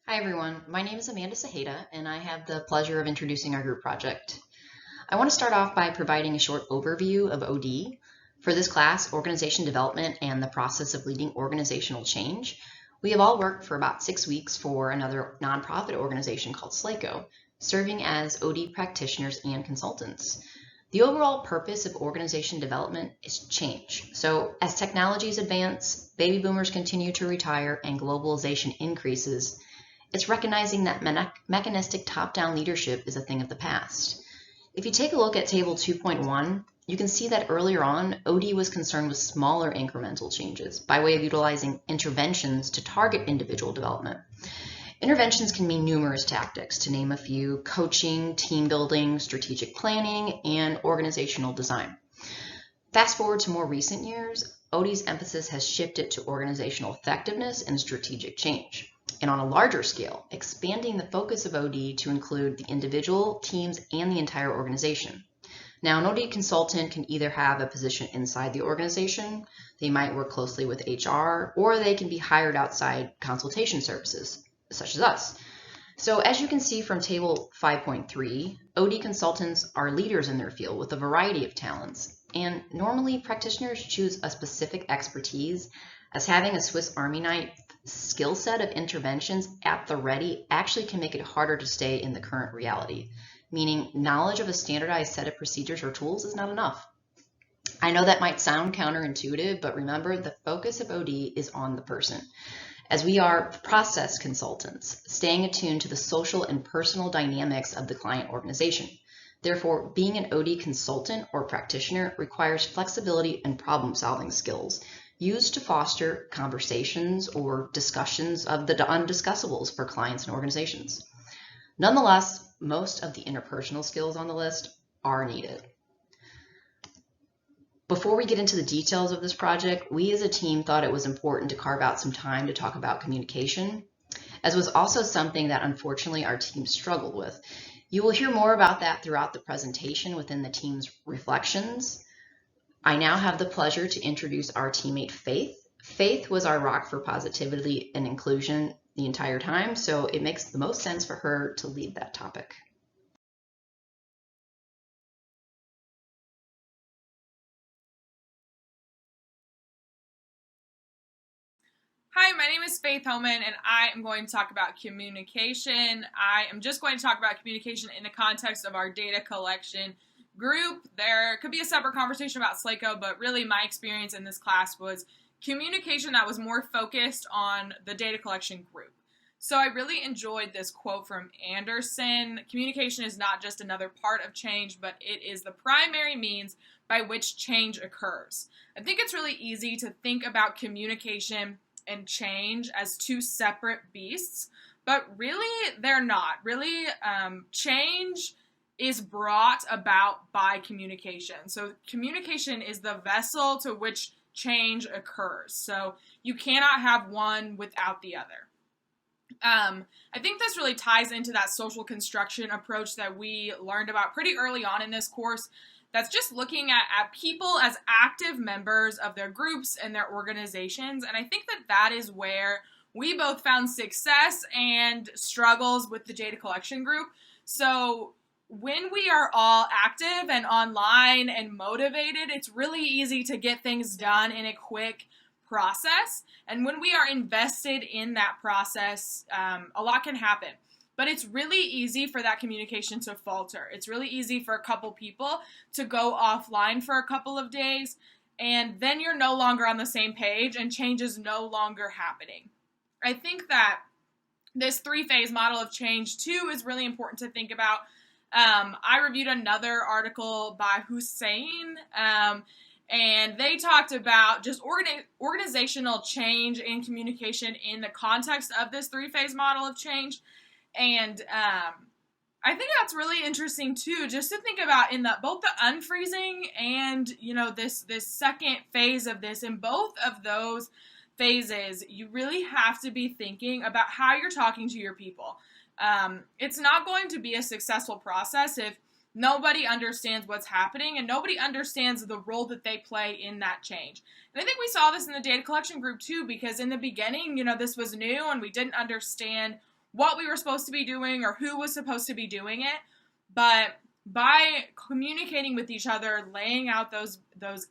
Hi everyone, my name is Amanda Sahaida and I have the pleasure of introducing our group project. I want to start off by providing a short overview of OD. For this class, Organization Development and the Process of Leading Organizational Change, we have all worked for about 6 weeks for another nonprofit organization called SLACO, serving as OD practitioners and consultants. The overall purpose of organization development is change. So as technologies advance, baby boomers continue to retire, and globalization increases, it's recognizing that mechanistic top-down leadership is a thing of the past. If you take a look at Table 2.1, you can see that earlier on, OD was concerned with smaller incremental changes by way of utilizing interventions to target individual development. Interventions can mean numerous tactics, to name a few: coaching, team building, strategic planning, and organizational design. Fast forward to more recent years, OD's emphasis has shifted to organizational effectiveness and strategic change. And on a larger scale, expanding the focus of OD to include the individual, teams, and the entire organization. Now, an OD consultant can either have a position inside the organization, they might work closely with HR, or they can be hired outside consultation services, such as us. So as you can see from Table 5.3, OD consultants are leaders in their field with a variety of talents. And normally, practitioners choose a specific expertise, as having a Swiss Army knife skill set of interventions at the ready actually can make it harder to stay in the current reality, meaning knowledge of a standardized set of procedures or tools is not enough. I know that might sound counterintuitive, but remember, the focus of OD is on the person, as we are process consultants, staying attuned to the social and personal dynamics of the client organization. Therefore, being an OD consultant or practitioner requires flexibility and problem-solving skills used to foster conversations or discussions of the undiscussables for clients and organizations. Nonetheless, most of the interpersonal skills on the list are needed. Before we get into the details of this project, we as a team thought it was important to carve out some time to talk about communication, as was also something that unfortunately our team struggled with. You will hear more about that throughout the presentation within the team's reflections. I now have the pleasure to introduce our teammate Faith. Faith was our rock for positivity and inclusion the entire time, so it makes the most sense for her to lead that topic. Hi, my name is Faith Hohman, and I am going to talk about communication. I am just going to talk about communication in the context of our data collection group. There could be a separate conversation about SLACO, but really my experience in this class was communication that was more focused on the data collection group. So I really enjoyed this quote from Anderson: "Communication is not just another part of change, but it is the primary means by which change occurs." I think it's really easy to think about communication and change as two separate beasts, but really they're not. Really, change is brought about by communication. So communication is the vessel to which change occurs. So you cannot have one without the other. I think this really ties into that social construction approach that we learned about pretty early on in this course. That's just looking at people as active members of their groups and their organizations. And I think that is where we both found success and struggles with the data collection group. So when we are all active and online and motivated, it's really easy to get things done in a quick process. And when we are invested in that process, a lot can happen. But it's really easy for that communication to falter. It's really easy for a couple people to go offline for a couple of days, and then you're no longer on the same page and change is no longer happening. I think that this three-phase model of change, too, is really important to think about. I reviewed another article by Hussein, and they talked about just organizational change and communication in the context of this three-phase model of change. And I think that's really interesting too, just to think about in both the unfreezing and this second phase of this. In both of those phases, you really have to be thinking about how you're talking to your people. It's not going to be a successful process if nobody understands what's happening and nobody understands the role that they play in that change. And I think we saw this in the data collection group too, because in the beginning, this was new and we didn't understand what we were supposed to be doing or who was supposed to be doing it. But by communicating with each other, laying out those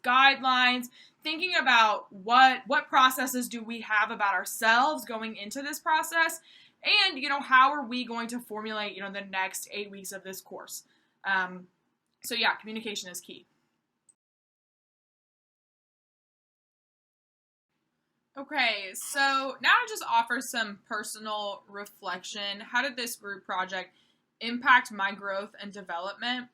guidelines, thinking about what processes do we have about ourselves going into this process, and, how are we going to formulate, the next 8 weeks of this course. So yeah, communication is key. Okay, so now I just offer some personal reflection. How did this group project impact my growth and development?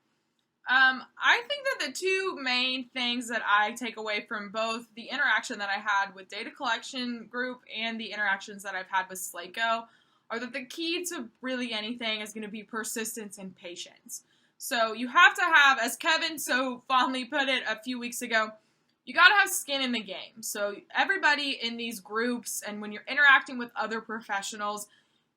I think that the two main things that I take away from both the interaction that I had with data collection group and the interactions that I've had with SLACO are that the key to really anything is going to be persistence and patience. So you have to have, as Kevin so fondly put it a few weeks ago, you got to have skin in the game. So everybody in these groups and when you're interacting with other professionals,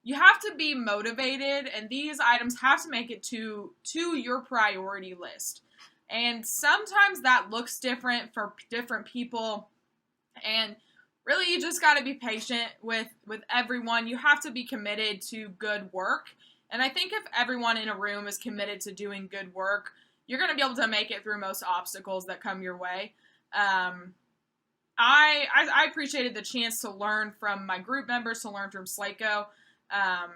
you have to be motivated, and these items have to make it to your priority list. And sometimes that looks different for different people, and really you just got to be patient with everyone. You have to be committed to good work. And I think if everyone in a room is committed to doing good work, you're going to be able to make it through most obstacles that come your way. I appreciated the chance to learn from my group members, to learn from SLACO. I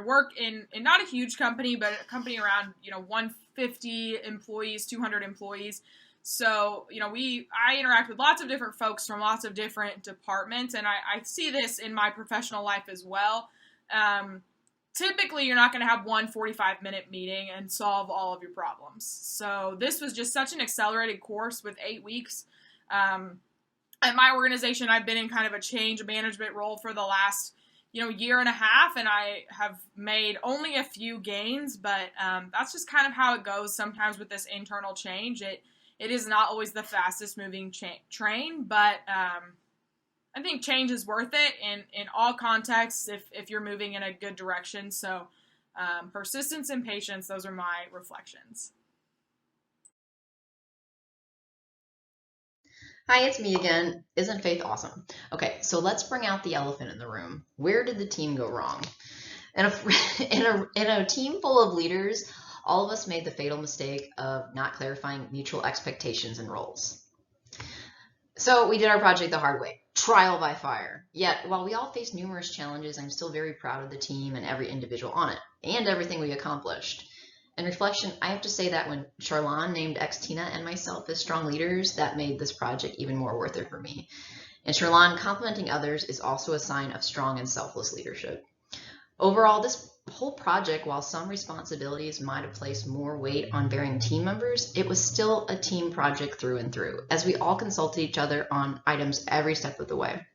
work in not a huge company, but a company around, 150 employees, 200 employees. So, I interact with lots of different folks from lots of different departments, and I see this in my professional life as well. Typically, you're not going to have one 45-minute meeting and solve all of your problems. So this was just such an accelerated course with 8 weeks. At my organization, I've been in kind of a change management role for the last, year and a half, and I have made only a few gains, but that's just kind of how it goes sometimes with this internal change. It is not always the fastest moving train, but I think change is worth it in all contexts if you're moving in a good direction. So persistence and patience, those are my reflections. Hi, it's me again. Isn't Faith awesome? Okay, so let's bring out the elephant in the room. Where did the team go wrong? In a team full of leaders, all of us made the fatal mistake of not clarifying mutual expectations and roles. So we did our project the hard way, trial by fire. Yet, while we all faced numerous challenges, I'm still very proud of the team and every individual on it, and everything we accomplished. In reflection, I have to say that when Charlan named Xtina and myself as strong leaders, that made this project even more worth it for me. And Charlan, complimenting others is also a sign of strong and selfless leadership. Overall, this whole project, while some responsibilities might have placed more weight on varying team members, it was still a team project through and through, as we all consulted each other on items every step of the way.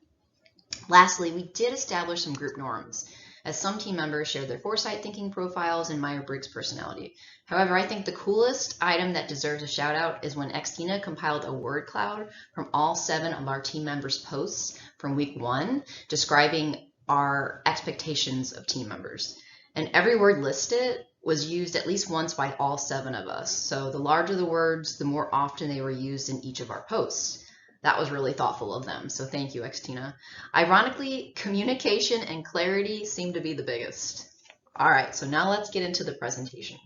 Lastly, we did establish some group norms, as some team members shared their foresight thinking profiles and Meyer-Briggs personality. However, I think the coolest item that deserves a shout out is when Xtina compiled a word cloud from all 7 of our team members' posts from week 1, describing our expectations of team members. And every word listed was used at least once by all 7 of us. So the larger the words, the more often they were used in each of our posts. That was really thoughtful of them, so thank you, Xtina. Ironically, communication and clarity seem to be the biggest. All right, so now let's get into the presentation.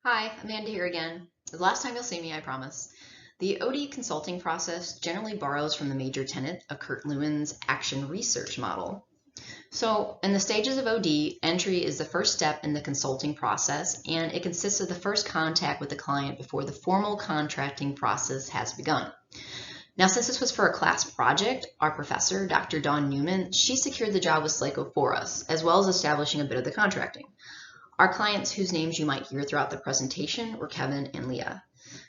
Hi, Amanda here again. The last time you'll see me, I promise. The OD consulting process generally borrows from the major tenet of Kurt Lewin's action research model. So in the stages of OD, entry is the first step in the consulting process, and it consists of the first contact with the client before the formal contracting process has begun. Now, since this was for a class project, our professor, Dr. Dawn Newman, she secured the job with SLACO for us, as well as establishing a bit of the contracting. Our clients, whose names you might hear throughout the presentation, were Kevin and Leah.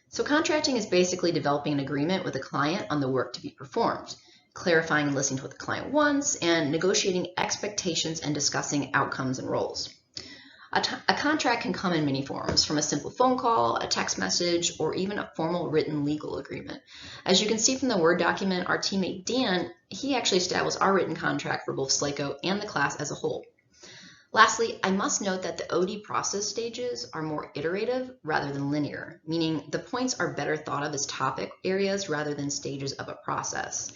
So contracting is basically developing an agreement with the client on the work to be performed, clarifying and listening to what the client wants, and negotiating expectations and discussing outcomes and roles. A contract can come in many forms, from a simple phone call, a text message, or even a formal written legal agreement. As you can see from the Word document, our teammate Dan, he actually established our written contract for both SLACO and the class as a whole. Lastly, I must note that the OD process stages are more iterative rather than linear, meaning the points are better thought of as topic areas rather than stages of a process.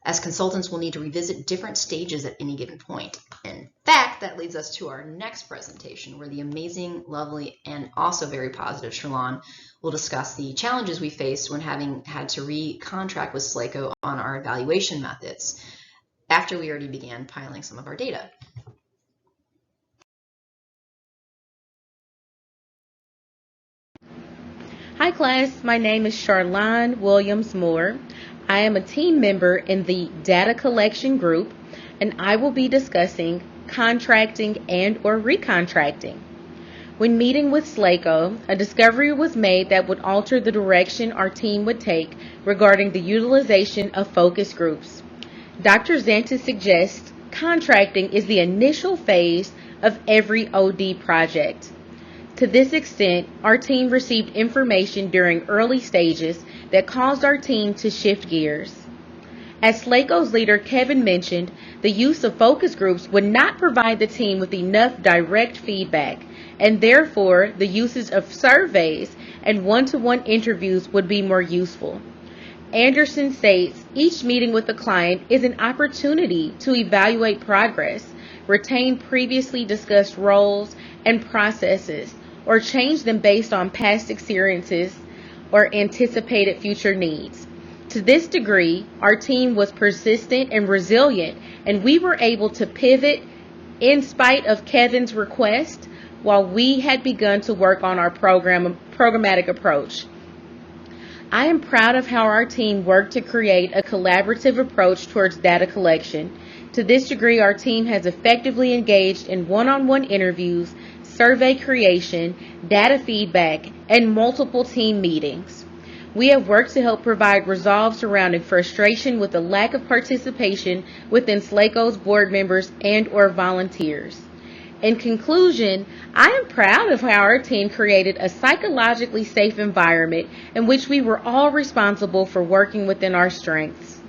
As consultants, we'll need to revisit different stages at any given point. In fact, that leads us to our next presentation, where the amazing, lovely, and also very positive Charlan will discuss the challenges we faced when having had to re-contract with SLACO on our evaluation methods after we already began piling some of our data. Hi class, my name is Charlan Williams-Moore. I am a team member in the data collection group, and I will be discussing contracting and or recontracting. When meeting with SLACO, a discovery was made that would alter the direction our team would take regarding the utilization of focus groups. Dr. Zanta suggests contracting is the initial phase of every OD project. To this extent, our team received information during early stages that caused our team to shift gears. As SLACO's leader Kevin mentioned, the use of focus groups would not provide the team with enough direct feedback, and therefore the uses of surveys and one-to-one interviews would be more useful. Anderson states, each meeting with the client is an opportunity to evaluate progress, retain previously discussed roles and processes, or change them based on past experiences or anticipated future needs. To this degree, our team was persistent and resilient, and we were able to pivot in spite of Kevin's request while we had begun to work on our programmatic approach. I am proud of how our team worked to create a collaborative approach towards data collection. To this degree, our team has effectively engaged in one-on-one interviews, survey creation, data feedback, and multiple team meetings. We have worked to help provide resolve surrounding frustration with the lack of participation within SLACO's board members and or volunteers. In conclusion, I am proud of how our team created a psychologically safe environment in which we were all responsible for working within our strengths.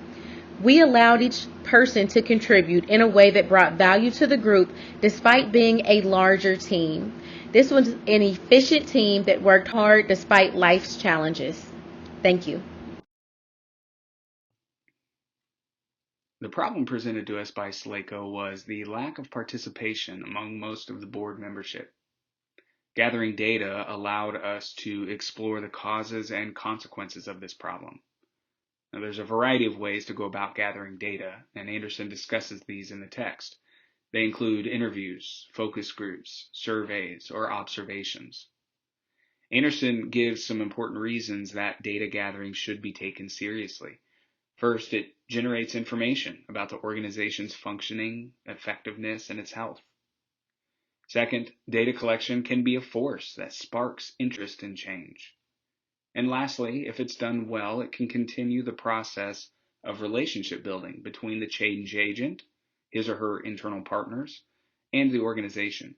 We allowed each person to contribute in a way that brought value to the group despite being a larger team. This was an efficient team that worked hard despite life's challenges. Thank you. The problem presented to us by SLACO was the lack of participation among most of the board membership. Gathering data allowed us to explore the causes and consequences of this problem. Now, there's a variety of ways to go about gathering data, and Anderson discusses these in the text. They include interviews, focus groups, surveys, or observations. Anderson gives some important reasons that data gathering should be taken seriously. First, it generates information about the organization's functioning, effectiveness, and its health. Second, data collection can be a force that sparks interest in change. And lastly, if it's done well, it can continue the process of relationship building between the change agent, his or her internal partners, and the organization.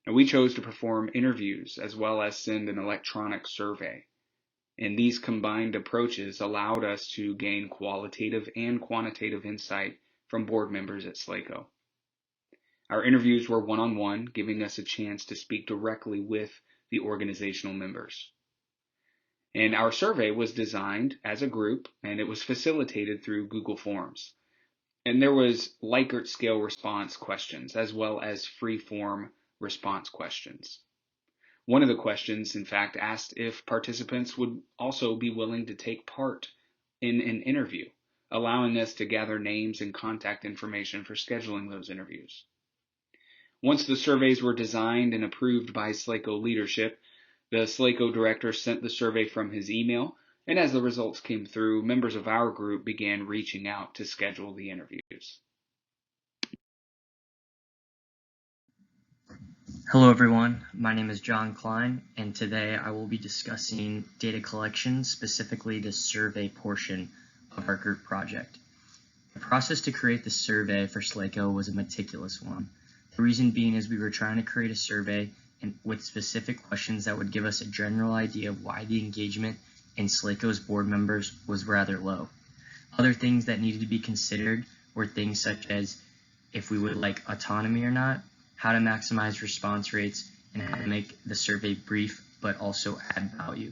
Now, we chose to perform interviews as well as send an electronic survey. And these combined approaches allowed us to gain qualitative and quantitative insight from board members at SLACO. Our interviews were one-on-one, giving us a chance to speak directly with the organizational members. And our survey was designed as a group, and it was facilitated through Google Forms. And there was Likert scale response questions, as well as free-form response questions. One of the questions, in fact, asked if participants would also be willing to take part in an interview, allowing us to gather names and contact information for scheduling those interviews. Once the surveys were designed and approved by SLACO leadership, the SLACO director sent the survey from his email, and as the results came through, members of our group began reaching out to schedule the interviews. Hello everyone, my name is John Klein, and today I will be discussing data collection, specifically the survey portion of our group project. The process to create the survey for SLACO was a meticulous one. The reason being is we were trying to create a survey with specific questions that would give us a general idea of why the engagement in SLACO's board members was rather low. Other things that needed to be considered were things such as if we would like autonomy or not, how to maximize response rates, and how to make the survey brief but also add value.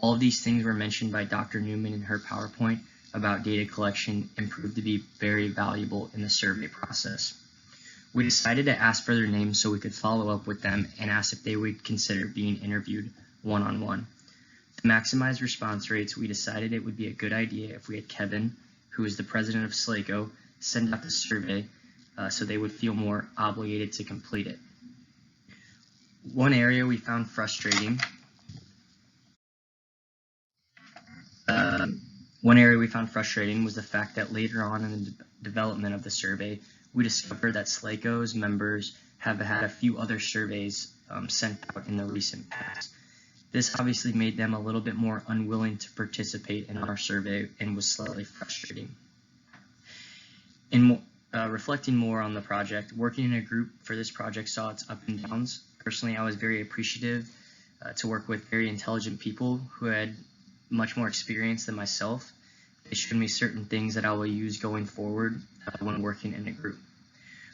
All of these things were mentioned by Dr. Newman in her PowerPoint, about data collection and proved to be very valuable in the survey process. We decided to ask for their names so we could follow up with them and ask if they would consider being interviewed one-on-one. To maximize response rates, we decided it would be a good idea if we had Kevin, who is the president of SLACO, send out the survey so they would feel more obligated to complete it. One area we found frustrating was the fact that later on in the development of the survey, we discovered that SLACO's members have had a few other surveys sent out in the recent past. This obviously made them a little bit more unwilling to participate in our survey and was slightly frustrating. In reflecting more on the project, working in a group for this project saw its ups and downs. Personally, I was very appreciative to work with very intelligent people who had much more experience than myself. They showed me certain things that I will use going forward when working in a group.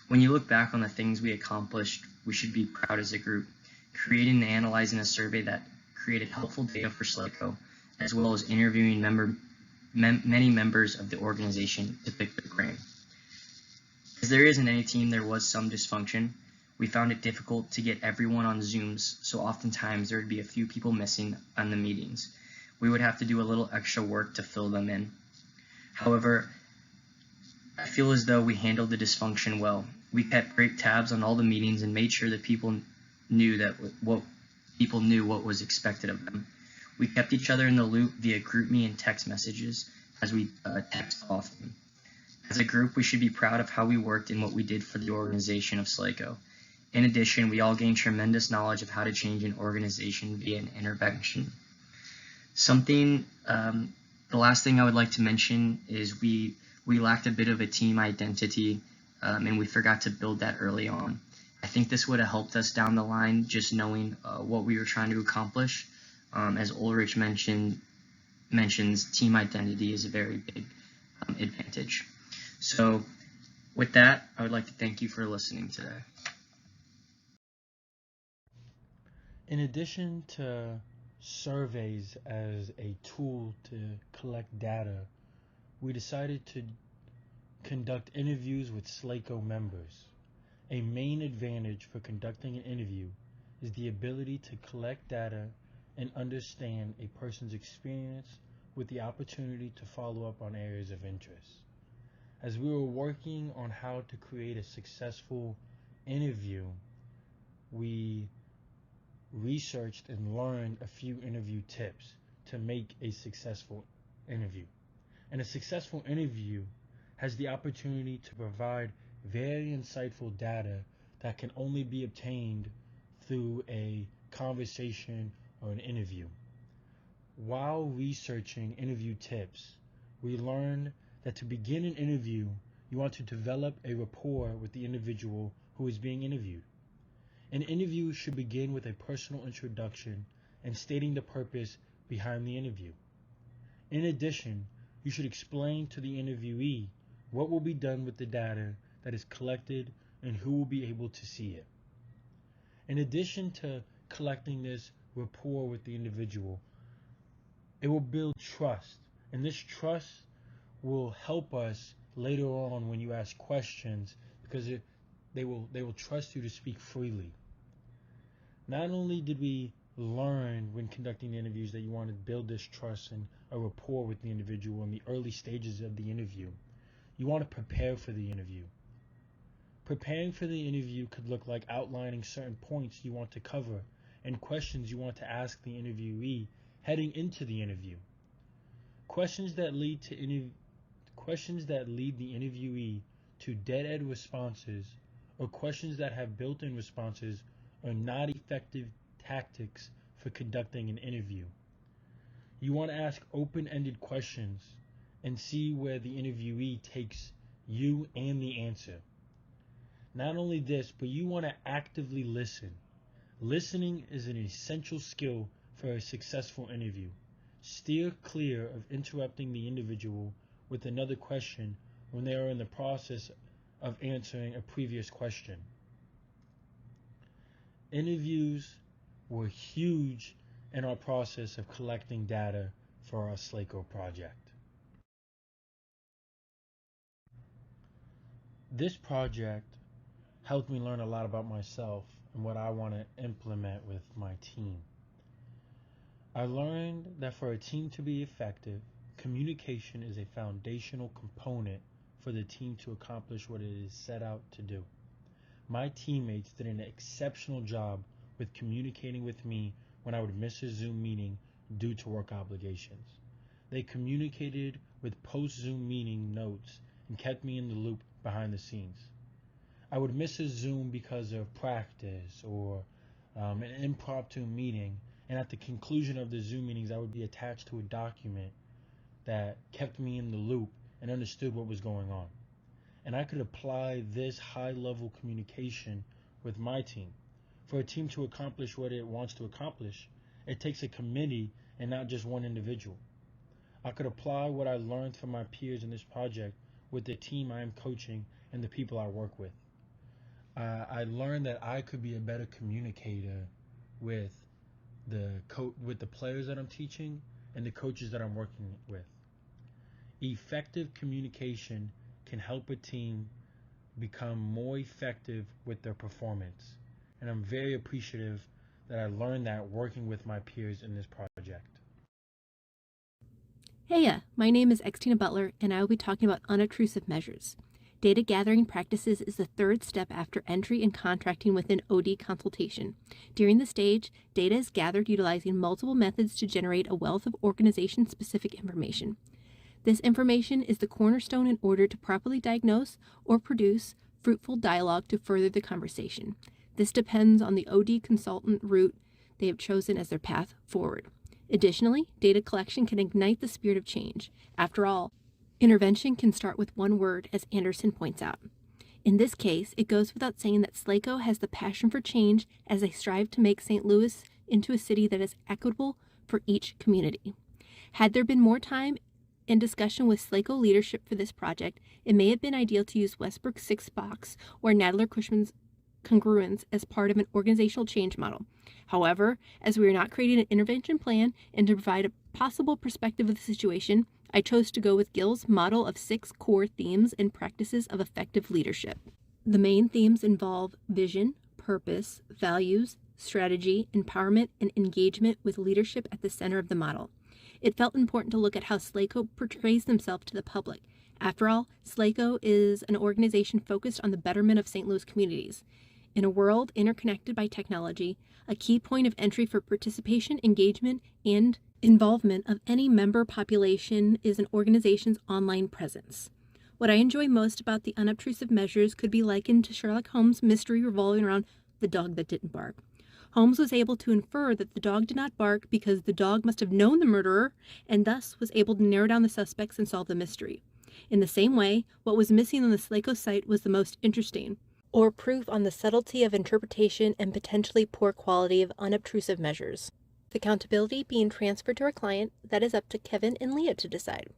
When you look back on the things we accomplished, we should be proud as a group. Creating and analyzing a survey that created helpful data for SLACO, as well as interviewing many members of the organization to pick their brain. As there is in any team, there was some dysfunction. We found it difficult to get everyone on Zooms, so oftentimes there would be a few people missing on the meetings. We would have to do a little extra work to fill them in. However, I feel as though we handled the dysfunction well. We kept great tabs on all the meetings and made sure that people knew what was expected of them. We kept each other in the loop via GroupMe and text messages as we text often. As a group, we should be proud of how we worked and what we did for the organization of SLACO. In addition, we all gained tremendous knowledge of how to change an organization via an intervention. The last thing I would like to mention is we lacked a bit of a team identity, and we forgot to build that early on. I think this would have helped us down the line, just knowing what we were trying to accomplish. As Ulrich mentions, team identity is a very big advantage. So with that, I would like to thank you for listening today. In addition to surveys as a tool to collect data, we decided to conduct interviews with SLACO members. A main advantage for conducting an interview is the ability to collect data and understand a person's experience with the opportunity to follow up on areas of interest. As we were working on how to create a successful interview, we researched and learned a few interview tips to make a successful interview. And a successful interview has the opportunity to provide very insightful data that can only be obtained through a conversation or an interview. While researching interview tips, we learned that to begin an interview, you want to develop a rapport with the individual who is being interviewed. An interview should begin with a personal introduction and stating the purpose behind the interview. In addition, you should explain to the interviewee what will be done with the data that is collected and who will be able to see it. In addition to collecting this rapport with the individual, it will build trust, and this trust will help us later on when you ask questions, because they will trust you to speak freely. Not only did we learn when conducting interviews that you want to build this trust and a rapport with the individual in the early stages of the interview, you want to prepare for the interview. Preparing for the interview could look like outlining certain points you want to cover and questions you want to ask the interviewee heading into the interview. Questions that lead the interviewee to dead-end responses, or questions that have built-in responses, are not effective tactics for conducting an interview. You want to ask open-ended questions and see where the interviewee takes you and the answer. Not only this, but you want to actively listen. Listening is an essential skill for a successful interview. Steer clear of interrupting the individual with another question when they are in the process of answering a previous question. Interviews were huge in our process of collecting data for our SLACO project. This project helped me learn a lot about myself and what I want to implement with my team. I learned that for a team to be effective, communication is a foundational component for the team to accomplish what it is set out to do. My teammates did an exceptional job with communicating with me when I would miss a Zoom meeting due to work obligations. They communicated with post-Zoom meeting notes and kept me in the loop behind the scenes. I would miss a Zoom because of practice or an impromptu meeting, and at the conclusion of the Zoom meetings, I would be attached to a document that kept me in the loop and understood what was going on. And I could apply this high-level communication with my team. For a team to accomplish what it wants to accomplish, it takes a committee and not just one individual. I could apply what I learned from my peers in this project with the team I am coaching and the people I work with. I learned that I could be a better communicator with the players that I'm teaching and the coaches that I'm working with. Effective communication can help a team become more effective with their performance. And I'm very appreciative that I learned that working with my peers in this project. Hey, my name is Xtina Butler, and I will be talking about unobtrusive measures. Data gathering practices is the third step after entry and contracting with an OD consultation. During the stage, data is gathered utilizing multiple methods to generate a wealth of organization-specific information. This information is the cornerstone in order to properly diagnose or produce fruitful dialogue to further the conversation. This depends on the OD consultant route they have chosen as their path forward. Additionally, data collection can ignite the spirit of change. After all, intervention can start with one word, as Anderson points out. In this case, it goes without saying that SLACO has the passion for change as they strive to make St. Louis into a city that is equitable for each community. Had there been more time and discussion with SLACO leadership for this project, it may have been ideal to use Westbrook's 6 box or Nadler-Cushman's congruence as part of an organizational change model. However, as we are not creating an intervention plan and to provide a possible perspective of the situation, I chose to go with Gill's model of 6 core themes and practices of effective leadership. The main themes involve vision, purpose, values, strategy, empowerment, and engagement with leadership at the center of the model. It felt important to look at how SLACO portrays themselves to the public. After all, SLACO is an organization focused on the betterment of St. Louis communities. In a world interconnected by technology, a key point of entry for participation, engagement, and involvement of any member population is an organization's online presence. What I enjoy most about the unobtrusive measures could be likened to Sherlock Holmes' mystery revolving around the dog that didn't bark. Holmes was able to infer that the dog did not bark because the dog must have known the murderer and thus was able to narrow down the suspects and solve the mystery. In the same way, what was missing on the SLACO site was the most interesting, or proof on the subtlety of interpretation and potentially poor quality of unobtrusive measures. With accountability being transferred to our client, that is up to Kevin and Leah to decide.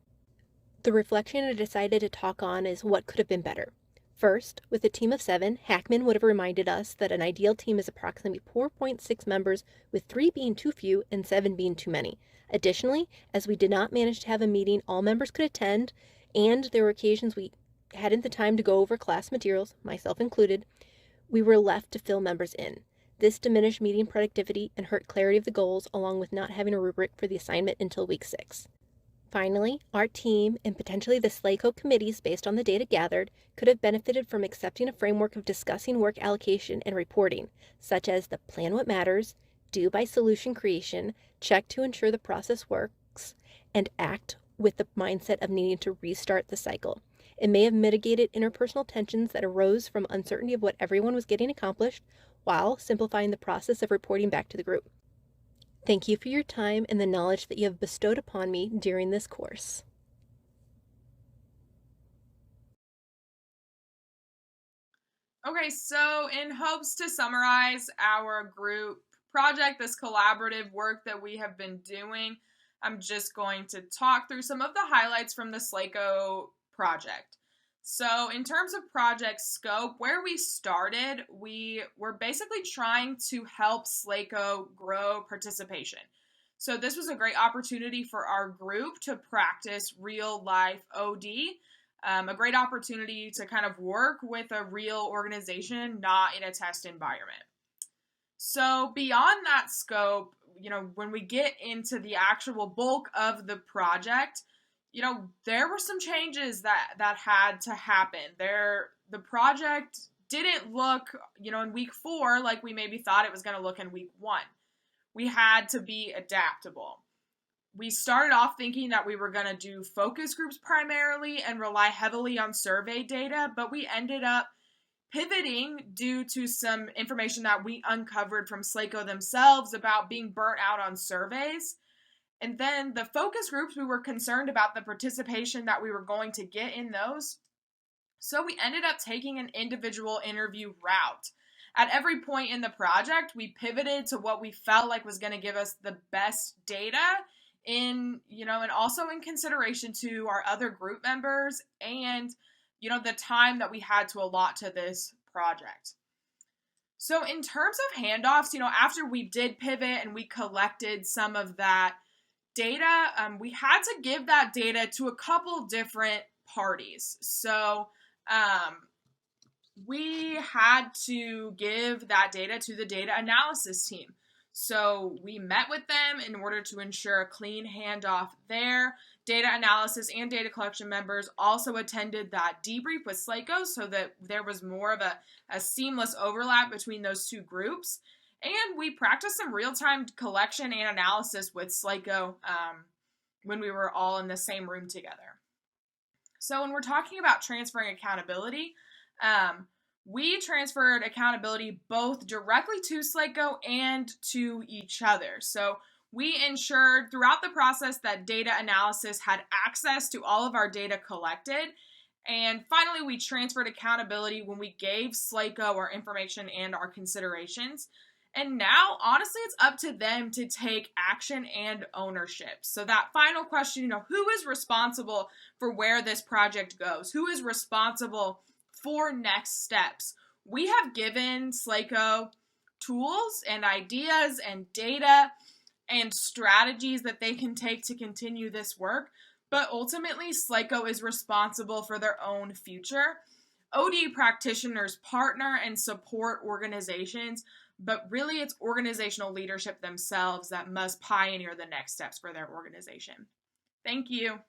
The reflection I decided to talk on is what could have been better. First, with a team of 7, Hackman would have reminded us that an ideal team is approximately 4.6 members, with 3 being too few and 7 being too many. Additionally, as we did not manage to have a meeting all members could attend, and there were occasions we hadn't the time to go over class materials, myself included, we were left to fill members in. This diminished meeting productivity and hurt clarity of the goals, along with not having a rubric for the assignment until week 6. Finally, our team, and potentially the SLACO committees based on the data gathered, could have benefited from accepting a framework of discussing work allocation and reporting, such as the plan what matters, do by solution creation, check to ensure the process works, and act with the mindset of needing to restart the cycle. It may have mitigated interpersonal tensions that arose from uncertainty of what everyone was getting accomplished, while simplifying the process of reporting back to the group. Thank you for your time and the knowledge that you have bestowed upon me during this course. Okay, so in hopes to summarize our group project, this collaborative work that we have been doing, I'm just going to talk through some of the highlights from the SLACO project. So in terms of project scope, where we started, we were basically trying to help SLACO grow participation. So this was a great opportunity for our group to practice real life OD. a great opportunity to kind of work with a real organization, not in a test environment. So beyond that scope, when we get into the actual bulk of the project, there were some changes that had to happen. The project didn't look, in week 4 like we maybe thought it was going to look in week 1. We had to be adaptable. We started off thinking that we were going to do focus groups primarily and rely heavily on survey data, but we ended up pivoting due to some information that we uncovered from SLACO themselves about being burnt out on surveys. And then the focus groups, we were concerned about the participation that we were going to get in those. So we ended up taking an individual interview route. At every point in the project, we pivoted to what we felt like was going to give us the best data and also in consideration to our other group members and, the time that we had to allot to this project. So in terms of handoffs, after we did pivot and we collected some of that data, we had to give that data to a couple different parties. So we had to give that data to the data analysis team. So we met with them in order to ensure a clean handoff there. Data analysis and data collection members also attended that debrief with SLACO so that there was more of a seamless overlap between those two groups. And we practiced some real-time collection and analysis with SLACO when we were all in the same room together. So when we're talking about transferring accountability, we transferred accountability both directly to SLACO and to each other. So we ensured throughout the process that data analysis had access to all of our data collected. And finally, we transferred accountability when we gave SLACO our information and our considerations. And now, honestly, it's up to them to take action and ownership. So that final question, who is responsible for where this project goes? Who is responsible for next steps? We have given SLACO tools and ideas and data and strategies that they can take to continue this work, but ultimately SLACO is responsible for their own future. OD practitioners partner and support organizations, but really it's organizational leadership themselves that must pioneer the next steps for their organization. Thank you.